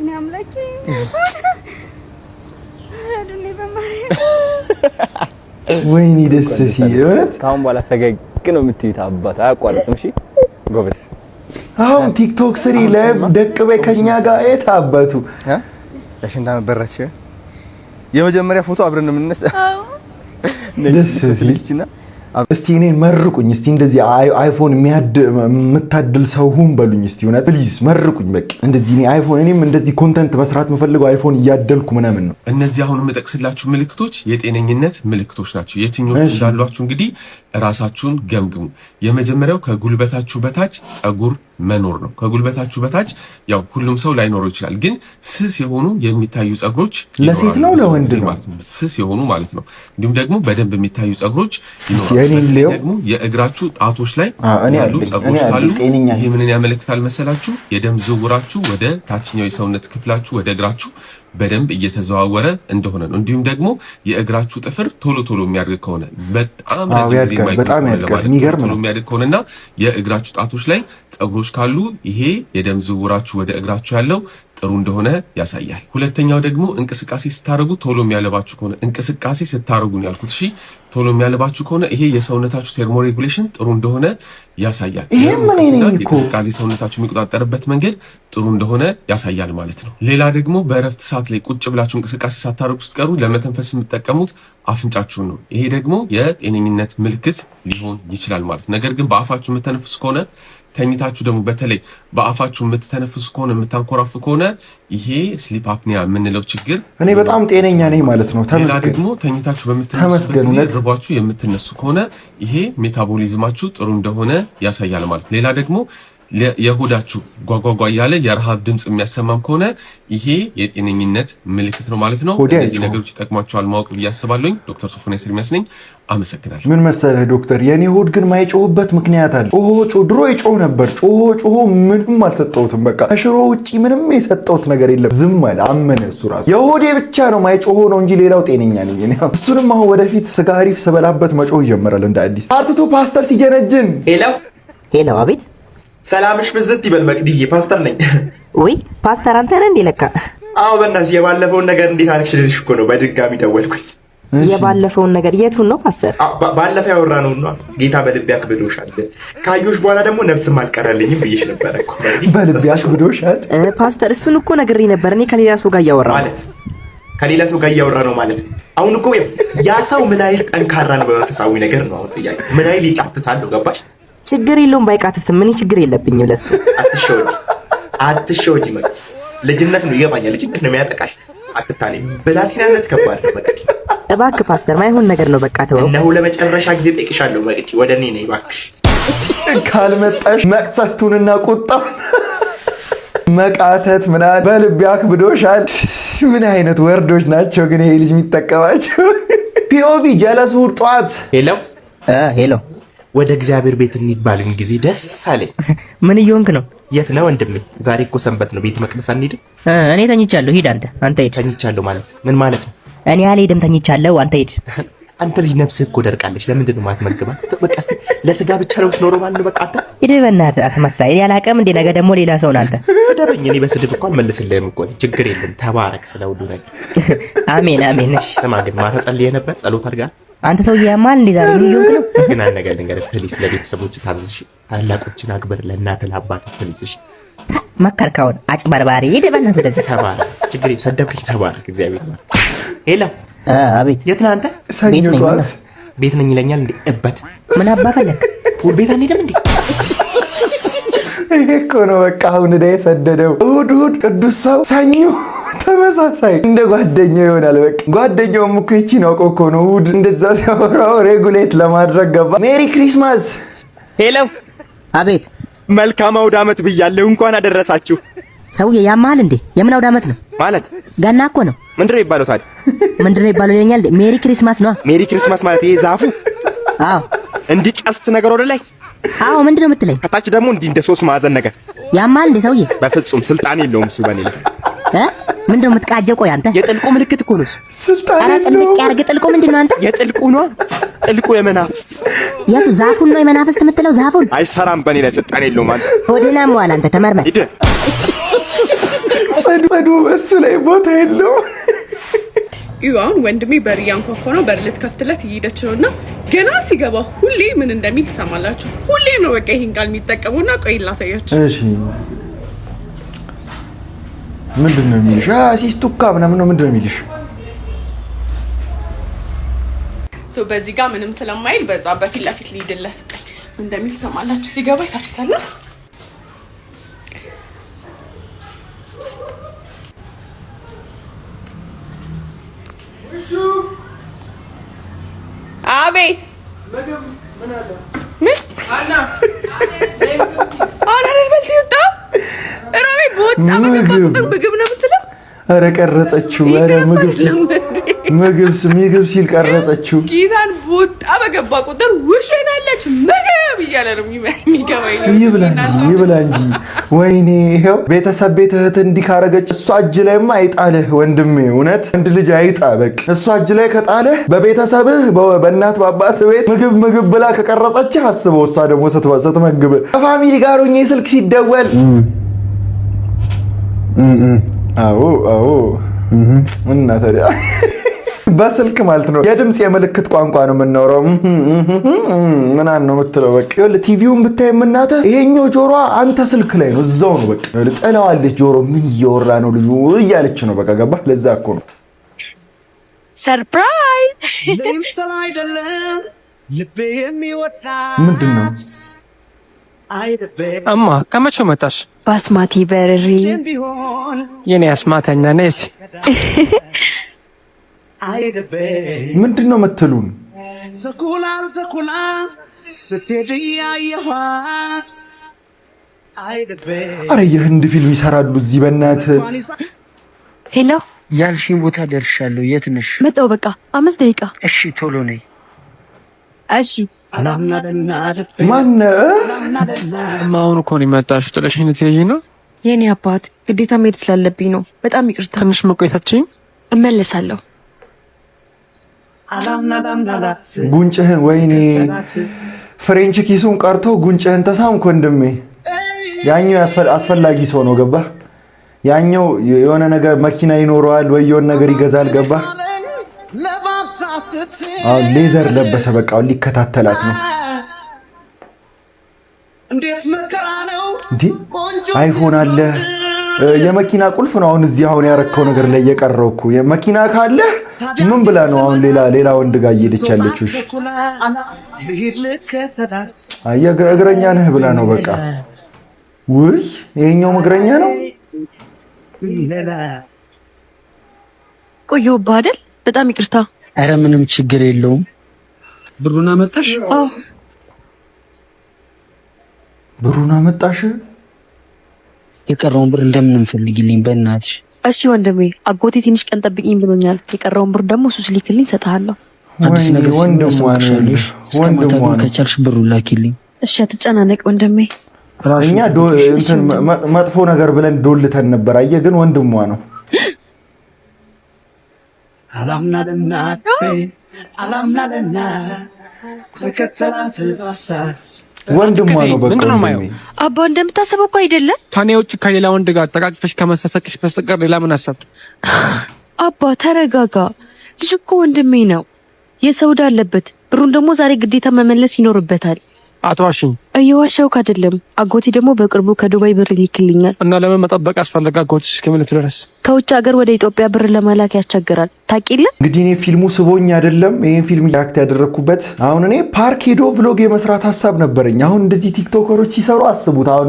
እኔ አምላኬ አዱኔ በማርያም ወይኔ ደስ ሲል እውነት። ካሁን በኋላ ፈገግ ነው የምትይት አባት አያቋርጥም። እሺ ጎበዝ። አሁን ቲክቶክ ስሪ ላይቭ ደቅ በይ ከኛ ጋር የት አባቱ እሺ እንዳነበረች የመጀመሪያ ፎቶ አብረን ነው የምንነሳው። ደስ ሲል እስቲ እኔን መርቁኝ እስቲ እንደዚህ አይፎን የምታድል ሰው ሁን በሉኝ እስቲ እውነት ፕሊዝ መርቁኝ። በቃ እንደዚህ እኔ አይፎን እኔም እንደዚህ ኮንተንት መስራት የምፈልገው አይፎን እያደልኩ ምናምን ነው። እነዚህ አሁን የምጠቅስላችሁ ምልክቶች የጤነኝነት ምልክቶች ናቸው። የትኞቹ እንዳሏችሁ እንግዲህ ራሳችሁን ገምግሙ። የመጀመሪያው ከጉልበታችሁ በታች ጸጉር መኖር ነው። ከጉልበታችሁ በታች ያው ሁሉም ሰው ላይኖረው ይችላል፣ ግን ስስ የሆኑ የሚታዩ ጸጉሮች ለሴት ነው ለወንድ ነው ማለት ነው። ስስ የሆኑ ማለት ነው። እንዲሁም ደግሞ በደንብ የሚታዩ ጸጉሮች ይኖራሉ። ደግሞ የእግራችሁ ጣቶች ላይ ያሉ ጸጉሮች ካሉ ይሄ ምንን ያመለክታል መሰላችሁ? የደም ዝውውራችሁ ወደ ታችኛው የሰውነት ክፍላችሁ ወደ እግራችሁ በደንብ እየተዘዋወረ እንደሆነ ነው። እንዲሁም ደግሞ የእግራችሁ ጥፍር ቶሎ ቶሎ የሚያድግ ከሆነ በጣም በጣም ያድጋል የሚገርም ነው የሚያድግ ከሆነና የእግራችሁ ጣቶች ላይ ጸጉሮች ካሉ ይሄ የደም ዝውውራችሁ ወደ እግራችሁ ያለው ጥሩ እንደሆነ ያሳያል። ሁለተኛው ደግሞ እንቅስቃሴ ስታደርጉ ቶሎ የሚያለባችሁ ከሆነ እንቅስቃሴ ስታደርጉ ነው ያልኩት። እሺ ቶሎ የሚያለባችሁ ከሆነ ይሄ የሰውነታችሁ ቴርሞሬጉሌሽን ጥሩ እንደሆነ ያሳያል። ይሄ ምን ነው እንቅስቃሴ ሰውነታችሁ የሚቆጣጠርበት መንገድ ጥሩ እንደሆነ ያሳያል ማለት ነው። ሌላ ደግሞ በእረፍት ሰዓት ላይ ቁጭ ብላችሁ እንቅስቃሴ ሳታደርጉ ስትቀሩ ለመተንፈስ የምትጠቀሙት አፍንጫችሁን ነው። ይሄ ደግሞ የጤነኝነት ምልክት ሊሆን ይችላል ማለት ነው። ነገር ግን በአፋችሁ የምትተነፍሱ ከሆነ ተኝታችሁ ደግሞ በተለይ በአፋችሁ የምትተነፍሱ ከሆነ የምታንኮራፉ ከሆነ ይሄ ስሊፕ አፕኒያ የምንለው ችግር እኔ በጣም ጤነኛ ነኝ ማለት ነው። ሌላ ደግሞ ተኝታችሁ በምትተነፍሱበት ጊዜ ርቧችሁ የምትነሱ ከሆነ ይሄ ሜታቦሊዝማችሁ ጥሩ እንደሆነ ያሳያል ማለት ነው። ሌላ ደግሞ የሆዳችሁ ጓጓጓ ያለ የረሃብ ድምጽ የሚያሰማም ከሆነ ይሄ የጤነኝነት ምልክት ነው ማለት ነው። እነዚህ ነገሮች ይጠቅማቸዋል ማወቅ ብዬ አስባለሁ። ዶክተር ሶፎንያስ ኤርሚያስ ነኝ። አመሰግናለሁ። ምን መሰለህ ዶክተር፣ የኔ ሆድ ግን ማይጮህበት ምክንያት አለ። ድሮ ይጮህ ነበር። ጮሆ ምንም አልሰጠሁትም። በቃ ከሽሮ ውጪ ምንም የሰጠሁት ነገር የለም። ዝም አለ፣ አመነ። እሱ ራሱ የሆዴ ብቻ ነው ማይጮህ ነው እንጂ ሌላው ጤነኛ ነኝ እኔ። እሱንም አሁን ወደፊት ስጋ አሪፍ ስበላበት መጮህ ይጀምራል እንደ አዲስ። ፓርቲቱ ፓስተር ሲጀነጅን ሄሎ፣ አቤት። ሰላምሽ ብዝት ይበል መቅድዬ፣ ፓስተር ነኝ። ወይ ፓስተር አንተ ነህ እንዴ? ለካ አዎ። በእናትህ የባለፈውን ነገር እንዴት አልክሽ ልልሽ እኮ ነው በድጋሚ ደወልኩኝ። የባለፈውን ነገር የቱን ነው ፓስተር? ባለፈው ያወራነው ነው። ጌታ በልቤ አክብዶሻል፣ ካየሁሽ በኋላ ደግሞ ነፍስም አልቀረልኝም ብዬሽ ነበር እኮ። በልቤ አክብዶሻል ፓስተር? እሱን እኮ ነግሬ ነበር። እኔ ከሌላ ሰው ጋር እያወራ ማለት ከሌላ ሰው ጋር እያወራ ነው ማለት። አሁን እኮ ያ ሰው ምን አይነት ጠንካራ ነው በመንፈሳዊ ነገር ነው። አሁን ጥያቄ ምን አይነት ይቃትታል ነው። ገባሽ? ችግር የለውም ባይቃትትም፣ ምን ችግር የለብኝም ለሱ። አትሸወጂ መቅ ልጅነት ነው ይገባኛል። ልጅነት ነው የሚያጠቃሽ። አትታኔ ብላቴናነት ከባድ ነው መቅዲ። እባክህ ፓስተር ማይሆን ነገር ነው በቃ ተወው። እነሆ ለመጨረሻ ጊዜ ጠይቅሻለሁ መቅዲ፣ ወደ እኔ ነይ እባክሽ። ካልመጣሽ መቅሰፍቱንና ቁጣው መቃተት ምናምን በልቤ አክብዶሻል። ምን አይነት ወርዶች ናቸው ግን ይሄ ልጅ የሚጠቀማቸው? ፒኦቪ ጀለስ ውር ጠዋት ሄሎ ወደ እግዚአብሔር ቤት እንሂድ ባልን ጊዜ ደስ አለኝ። ምን እየሆንክ ነው? የት ነው ወንድሜ? ዛሬ እኮ ሰንበት ነው። ቤተ መቅደስ አንሂድም? እኔ ተኝቻለሁ። ሂድ አንተ ሂድ። ተኝቻለሁ ማለት ምን ማለት ነው? እኔ አልሄድም፣ ተኝቻለሁ። አንተ ሂድ። አንተ ልጅ ነፍስህ እኮ ደርቃለች። ለምንድን ነው የማትመግባት? በቃ ለስጋ ብቻ ነው የምትኖረው ማለት ነው። በቃ አንተ ሂድ በእናትህ አስመሳይ። እኔ አላውቅም እንደ ነገ ደግሞ ሌላ ሰው ናንተ ስደበኝ። እኔ በስድብ እንኳን መልስልህም እኮ ችግር የለም። ተባረክ ስለሁሉ ነገር። አሜን አሜን። እሺ ስማ ግን ማታ ጸልየህ ነበር? ጸሎት አድርጋ? አንተ ሰውዬ ያማል እንዴ? ዛሬ ምን ይሆንክ ነው? ግን አንድ ነገር ልንገርህ ፕሊስ፣ ለቤተሰቦች ታዘዝሽ፣ ታላቆችን አክብር፣ ለእናትህ ለአባትህ ፕሊስ። እሺ መከርካውን አጭበርባሪ። ሂድ በእናትህ ወደዛ። ተባረክ። ችግር የለም። ሰደብክሽ፣ ተባረክ። እግዚአብሔር ይመስገን። ሄሎ አቤት። የት ነህ አንተ? ሰኞ ጠዋት ቤት ነኝ ይለኛል እንዴ? እበት ምን አባ ፈለክ? ፑል ቤት አንሄድም እንዴ? ይሄ እኮ ነው በቃ አሁን ላይ ሰደደው። እሑድ ቅዱስ ሰው፣ ሰኞ ተመሳሳይ እንደ ጓደኛው ይሆናል። በቃ ጓደኛውም እኮ ይቺን አውቆ እኮ ነው እሑድ እንደዛ ሲያወራው ሬጉሌት ለማድረግ ገባ። ሜሪ ክሪስማስ። ሄሎ አቤት። መልካም አውደ ዓመት ብያለሁ። እንኳን አደረሳችሁ። ሰውዬ ያማል እንዴ? የምን አውደ ዓመት ነው ማለት? ገና እኮ ነው። ምንድነው ይባለው ታዲያ? ምንድነው ይባለው ይለኛል። ሜሪ ክሪስማስ ነው። ሜሪ ክሪስማስ ማለት ይሄ ዛፉ? አዎ። እንዲህ ቀስት ነገር ወደ ላይ? አዎ። ምንድነው የምትለኝ? ከታች ደግሞ እንዲህ እንደ 3 ማዕዘን ነገር። ያማል እንዴ ሰውዬ? በፍጹም ስልጣን የለውም እሱ በኔ ላይ። ምንድነው የምትቃጀው? ቆይ አንተ የጥልቁ ምልክት እኮ ነው እሱ። ስልጣን ኧረ ጥልቅ ያርግ። ጥልቁ ምንድነው አንተ? የጥልቁ ነው። ጥልቁ የመናፍስት። የቱ ዛፉን ነው የመናፍስት የምትለው? ዛፉን አይሰራም በኔ ላይ ስልጣን የለውም አንተ። ሆዴና ሟላ አንተ ተመርመር። ሂድ። ጸዱ እሱ ላይ ቦታ የለውም። ይሁን ወንድሜ በር ያንኳኳ ነው። በር ልትከፍትለት እየሄደች ነውና ገና ሲገባ ሁሌ ምን እንደሚል ትሰማላችሁ። ሁሌ ነው በቃ ይሄን ቃል የሚጠቀሙና ቆይ ላሳያችሁ። እሺ ምንድነው የሚልሽ? ሲስቱካ ምናምን ነው ምንድነው የሚልሽ? በዚህ ጋር ምንም ስለማይል በዛ በፊት ለፊት ሊድለት ምን እንደሚል ትሰማላችሁ። ሲገባ ይታችታል። አቤት ምን አለ? ምን አና አና ለበልት ይወጣ እራቤ ቦጣ ምግብ ነው የምትለው? ኧረ ቀረጸችው። ኧረ ምግብ ሲል ቀረጸችው። ጌታን ቦጣ በገባ ቁጥር ውሽናለች ምግብ እያለ ነው የሚገባኝ። ይብላ እንጂ ወይኔ። ይሄው ቤተሰብ ቤት እህት እንዲህ ካረገች እሷ እጅ ላይማ አይጣልህ ወንድሜ። እውነት ወንድ ልጅ አይጣ። በቃ እሷ እጅ ላይ ከጣልህ በቤተሰብህ በእናት በአባት ቤት ምግብ ብላ ከቀረጸችህ አስበው። እሷ ደግሞ ስትመግብ ከፋሚሊ ጋር ሆኜ ስልክ ሲደወል አዎ እና ታዲያ በስልክ ማለት ነው። የድምጽ የምልክት ቋንቋ ነው የምናወራው። ምናን ነው የምትለው? በቃ ቲቪውን ብታይ እናትህ ይሄኛው ጆሮዋ አንተ ስልክ ላይ ነው፣ እዛው ነው በቃ ጥለዋለች። ጆሮ ምን እያወራ ነው ልጁ እያለች ነው። በቃ ገባህ? ለዛ እኮ ነው ሰርፕራይዝ። ምንድን ነው? እማ ከመቼው መጣሽ? ባስማቲ በርሪ የኔ አስማተኛ ነሽ። ምንድን ነው የምትሉን? አረ የህንድ ፊልም ይሰራሉ እዚህ በእናትህ። ሄሎ ያልሽኝ ቦታ ደርሻለሁ። የት ነሽ? መጣሁ በቃ 5 ደቂቃ። እሺ ቶሎ ነይ። እሺ ማነው? አሁን እኮ ነው የመጣሽው። ጥለሽኝ ልትሄጂ ነው? የኔ አባት ግዴታ መሄድ ስላለብኝ ነው። በጣም ይቅርታ። ትንሽ መቆየታችን እመለሳለሁ። ጉንጭህን ወይኔ ፍሬንች ኪሱን ቀርቶ ጉንጭህን ተሳምክ ወንድሜ። ያኛው አስፈላጊ ሰው ነው ገባህ? ያኛው የሆነ ነገር መኪና ይኖረዋል ወይ የሆነ ነገር ይገዛል ገባህ? አሁን ሌዘር ለበሰ። በቃ ሊከታተላት ነው። እንዴ አይፎን አለ፣ የመኪና ቁልፍ ነው። አሁን እዚህ አሁን ያረከው ነገር ላይ የቀረው እኮ የመኪና ካለ ምን ብላ ነው አሁን ሌላ ወንድ ጋር እየሄደች ያለችው? እግረኛ ነህ ብላ ነው በቃ። ውይ ይሄኛው እግረኛ ነው። ቆየሁብህ አይደል? በጣም ይቅርታ። ኧረ ምንም ችግር የለውም። ብሩን አመጣሽ? አዎ ብሩን አመጣሽ? የቀረውን ብር እንደምንም ፈልጊልኝ በእናትሽ። እሺ ወንድሜ፣ አጎቴ ትንሽ ቀን ጠብቂኝ ብሎኛል። የቀረውን ብር ደግሞ እሱ ሲልክልኝ እሰጥሃለሁ። አዲስ ነገር ወንድሟንሽ ከቻልሽ ብሩን ላኪልኝ። እሺ አትጨናነቅ ወንድሜ። እኛ እንትን መጥፎ ነገር ብለን ዶልተን ነበር። አየህ ግን ወንድሟ ነው። አላምናለና ተከተላት ባሳት ወንድሟ ነው በቃ ምንድነው ማየው? አባ እንደምታስበው እኮ አይደለም። ከኔ ውጭ ከሌላ ወንድ ጋር ተቃቅፈሽ ከመሰሰቅሽ በስተቀር ሌላ ምን አሰብ? አባ ተረጋጋ። ልጅ እኮ ወንድሜ ነው። የሰው ዕዳ አለበት። ብሩን ደግሞ ዛሬ ግዴታ መመለስ ይኖርበታል። አትዋሽኝ። እየዋሻውክ አይደለም። አጎቴ ደግሞ በቅርቡ ከዱባይ ብር ይልክልኛል። እና ለምን መጠበቅ አስፈለገ? አጎትሽ እስከምልክ ድረስ ከውጭ ሀገር ወደ ኢትዮጵያ ብር ለመላክ ያስቸግራል። ታውቂለ? እንግዲህ እኔ ፊልሙ ስቦኝ አይደለም ይሄን ፊልም ያክት ያደረኩበት። አሁን እኔ ፓርክ ሄዶ ቭሎግ የመስራት ሀሳብ ነበረኝ። አሁን እንደዚህ ቲክቶከሮች ሲሰሩ አስቡት። አሁን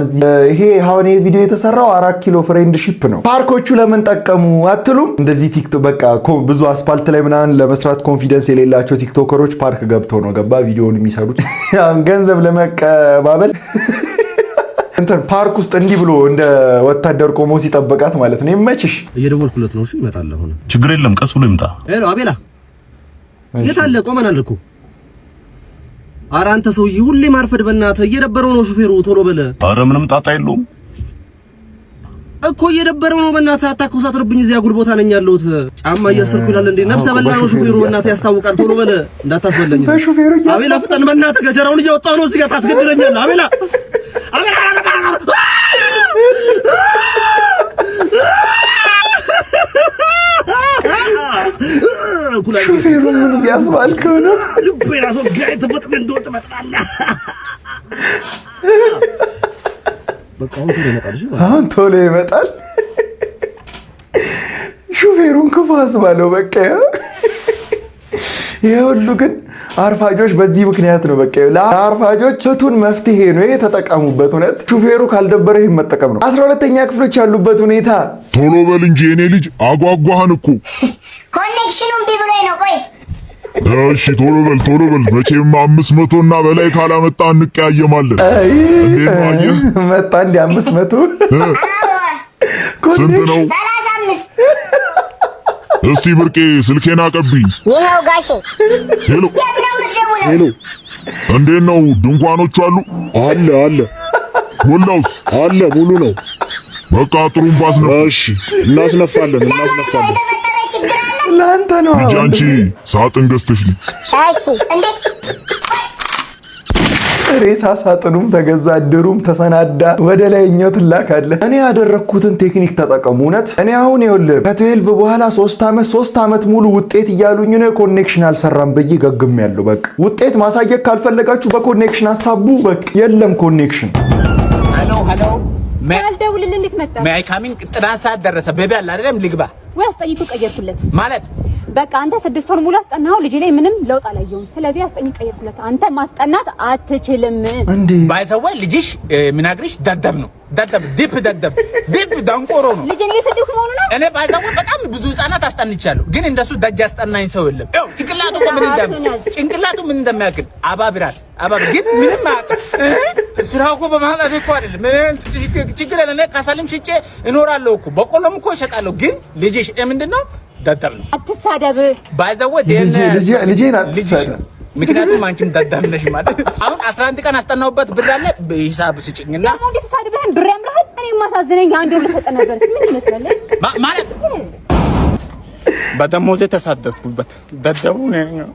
ይሄ ቪዲዮ የተሰራው 4 ኪሎ ፍሬንድሺፕ ነው። ፓርኮቹ ለምን ጠቀሙ አትሉም? እንደዚህ ቲክቶክ በቃ ብዙ አስፓልት ላይ ምናምን ለመስራት ኮንፊደንስ የሌላቸው ቲክቶከሮች ፓርክ ገብተው ነው ገባ ቪዲዮውን የሚሰሩት። አሁን ገንዘብ ለመቀባበል እንትን ፓርክ ውስጥ እንዲህ ብሎ እንደ ወታደር ቆሞ ሲጠበቃት ማለት ነው። ይመችሽ። እየደወልኩለት ነው። እሺ ይመጣል። አሁን ችግር የለም ቀስ ብሎ ይምጣ። ሄሎ አቤላ፣ የት አለ? ቆመናል እኮ። ኧረ አንተ ሰውዬ ሁሌ ማርፈድ በእናትህ እየደበረው ነው ሹፌሩ። ቶሎ በለ። ኧረ ምንም ጣጣ የለውም እኮ እየደበረው ነው በእናትህ። አታኮሳትርብኝ። እዚያ ጉድ ቦታ ነኝ ያለሁት። ጫማ እያሰርኩ ይላል እንዴ? ነፍሰ በላ ነው ሹፌሩ። በእናትህ ያስታውቃል። ቶሎ በለ እንዳታስበለኝ። አቤላ ፍጠን በእናትህ። ገጀራውን እያወጣሁ ነው። እዚህ ጋር ታስገድለኛለህ። አቤላ አቤላ ሹፌሩ ምን ያስባልከው ነው? ልቤ ራሱ ጋይ ተፈጥመ እንደወጥ መጣላ። በቃ አሁን ቶሎ ይመጣል። ሹፌሩን ክፉ አስባለው። በቃ ይሄ ሁሉ ግን አርፋጆች በዚህ ምክንያት ነው። በቃ ለአርፋጆች ፍቱን መፍትሄ ነው። ይሄ ተጠቀሙበት። እውነት ሹፌሩ ካልደበረ ይሄን መጠቀም ነው። 12ኛ ክፍሎች ያሉበት ሁኔታ። ቶሎ በል እንጂ የኔ ልጅ አጓጓህን እኮ። ኮኔክሽኑን ቢብሎኝ ነው። ቆይ እሺ ቶሎ በል መቼም 500 እና በላይ ካላመጣ እንቀያየማለን። እንዴት ነው አየህ? መጣ እንደ 500 ስንት ነው? 35 እስቲ ብርቄ ስልኬን አቀብኝ። ይሄው ጋሼ። ሄሎ ሄሎ፣ እንዴት ነው ድንኳኖቹ አሉ? አለ ሙላውስ አለ ሙሉ ነው። በቃ ጥሩምባስ ነው። እሺ እናስነፋለን። ለአንተ ነው ልጅ አንቺ ሳጥን ገዝተሽልኝ። እሺ እንዴ ሬሳ ሳጥኑም ተገዛ፣ ድሩም ተሰናዳ፣ ወደ ላይኛው ትላካለህ። እኔ ያደረኩትን ቴክኒክ ተጠቀሙ። እውነት እኔ አሁን ይኸውልህ ከ12 በኋላ 3 ዓመት ሙሉ ውጤት እያሉኝ ነው። ኮኔክሽን አልሰራም ብዬ ገግም ያለው በቃ ውጤት ማሳየት ካልፈለጋችሁ በኮኔክሽን አሳቡ። በቃ የለም ኮኔክሽን። ሄሎ አልደውልልህ እንዴት መጣ? ማይ ካሚንግ ጥናት ሰዓት ደረሰ። ቤቢ አለ አይደለም ልግባ ወይ አስጠይቁ ቀየርኩለት ማለት በቃ አንተ 6 ወር ሙሉ አስጠናኸው ልጅ ላይ ምንም ለውጥ አላየሁም። ስለዚህ አስጠይቅ ቀየርኩለት። አንተ ማስጠናት አትችልም እንዴ? ባይሰወይ ልጅሽ ምናግርሽ ደደብ ነው። ዲፕ ደንቆሮ ነው። ልጅ ነው የሰደብኩ መሆኑ ነው። እኔ ባይሰወይ በጣም ብዙ ህፃናት አስጠንቻለሁ፣ ግን እንደሱ ደጅ አስጠናኝ ሰው የለም። ያው ጭንቅላቱ ምን እንደሚያክል አባብራስ ግን ምንም ስራው እኮ በማለት እኮ አይደለም። ችግር የለም። ካሳልም ሽጬ እኖራለሁ እኮ በቆሎም እኮ እሸጣለሁ። ግን ልጅሽ ምንድነው? ደደብ ነው። አትሳደብ። ባይዘወይ ልጄን አትሳደብ። ምክንያቱም አንቺም ደደብ ነሽ ማለት። አሁን 11 ቀን አስጠናውበት ብር አለ በሂሳብ ስጭኝና ደግሞ እንዴት ተሳድበህን ብር ያምራል። እኔ ማሳዝነኝ አንድ ወር ልሰጥ ነበር። ምን ይመስላል ማለት በደሞዜ ተሳደብኩበት። ደደቡ ነው።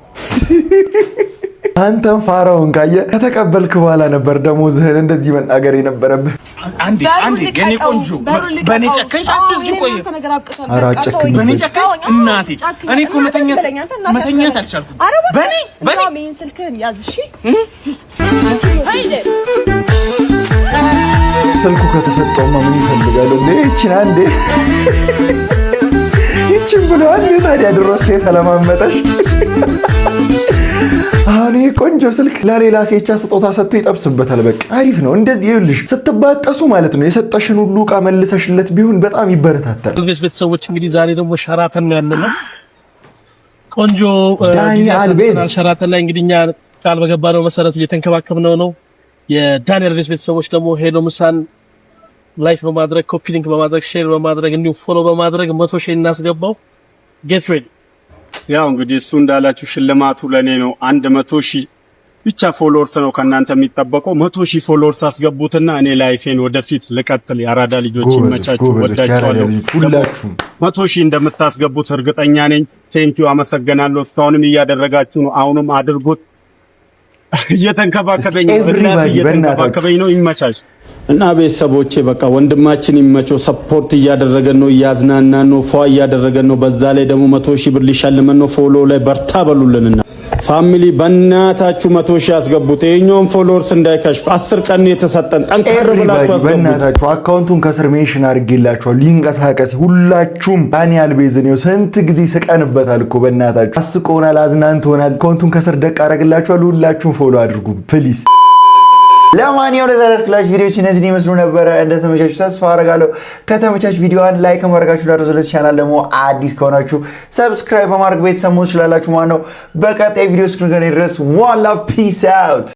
አንተም ፋራውን ካየ ከተቀበልክ በኋላ ነበር ደሞዝህን እንደዚህ መናገር የነበረብህ። አንዴ የኔ ቆንጆ በኔ ጨከንሽ አትዝጊ። ቆይ አራጨክኝ በኔ ጨከንሽ እናቴ። እኔ እኮ መተኛት አልቻልኩም። በኔ ምን ስልክህን ያዝ እሺ። ስልኩ ከተሰጠውማ ምን ይፈልጋል እንዴ? እቺን አንዴ ይቺን ብለዋል። ታዲያ ድሮስ የተለማመጠሽ አሁን ቆንጆ ስልክ ለሌላ ሴቻ ስጦታ ሰጥቶ ይጠብስበታል። በቃ አሪፍ ነው። እንደዚህ ይኸውልሽ ስትባጠሱ ማለት ነው የሰጠሽን ሁሉ ዕቃ መልሰሽለት ቢሆን በጣም ይበረታታል። ቤተሰቦች እንግዲህ ዛሬ ደግሞ ሸራተን ነው ያለነው። ቆንጆ ሸራተን ላይ እንግዲህ እኛ ቃል በገባነው መሰረት እየተንከባከብነው ነው። የዳንኤል ቤተሰቦች ደግሞ ሄዶ ምሳን ላይክ በማድረግ ኮፒ ሊንክ በማድረግ ሼር በማድረግ እንዲሁ ፎሎ በማድረግ 100 ሺህ እናስገባው። ጌት ሬዲ። ያው እንግዲህ እሱ እንዳላችሁ ሽልማቱ ለኔ ነው። 100 ሺህ ብቻ ፎሎወርስ ነው ከናንተ የሚጠበቀው። 100 ሺህ ፎሎወርስ አስገቡትና እኔ ላይፌን ወደፊት ልቀጥል። ያራዳ ልጆች ይመቻችሁ፣ ወዳችኋለሁ ሁላችሁም። 100 ሺህ እንደምታስገቡት እርግጠኛ ነኝ። ቴንኪው፣ አመሰግናለሁ። እስካሁንም እያደረጋችሁ ነው፣ አሁንም አድርጉት። እየተንከባከበኝ ነው። ይመቻች እና ቤተሰቦቼ በቃ ወንድማችን ይመቸው። ሰፖርት እያደረገን ነው፣ እያዝናናን ነው፣ ፏ እያደረገን ነው። በዛ ላይ ደግሞ 100,000 ብር ሊሸልመን ነው። ፎሎ ላይ በርታ በሉልንና ፋሚሊ በእናታችሁ 100,000 ያስገቡት። የኛውን ፎሎወርስ እንዳይከሽፍ 10 ቀን የተሰጠን ጠንከር ብላችሁ አስገቡት። በእናታችሁ አካውንቱን ከስር ሜንሽን አድርጌላችኋል። ይንቀሳቀስ ሁላችሁም። ዳንኤል ቤዝን ነው ስንት ጊዜ ስቀንበታል እኮ በእናታችሁ አስቆናል፣ አዝናንቶናል። አካውንቱን ከስር ደቅ አደርግላችኋል። ሁላችሁም ፎሎ አድርጉ ፕሊዝ። ለማንኛውም ለዛሬ ያስኩላችሁ ቪዲዮዎች እነዚህ ይመስሉ ነበረ። እንደተመቻችሁ ተስፋ አደርጋለሁ። ከተመቻችሁ ቪዲዮዋን ላይክ ማድረጋችሁ ዳርዞ ለዚህ ቻናል ደግሞ አዲስ ከሆናችሁ ሰብስክራይብ በማድረግ ቤተሰብ መሆን ትችላላችሁ ማለት ነው። በቀጣይ ቪዲዮ እስክንገናኝ ድረስ ዋን ላቭ ፒስ አውት።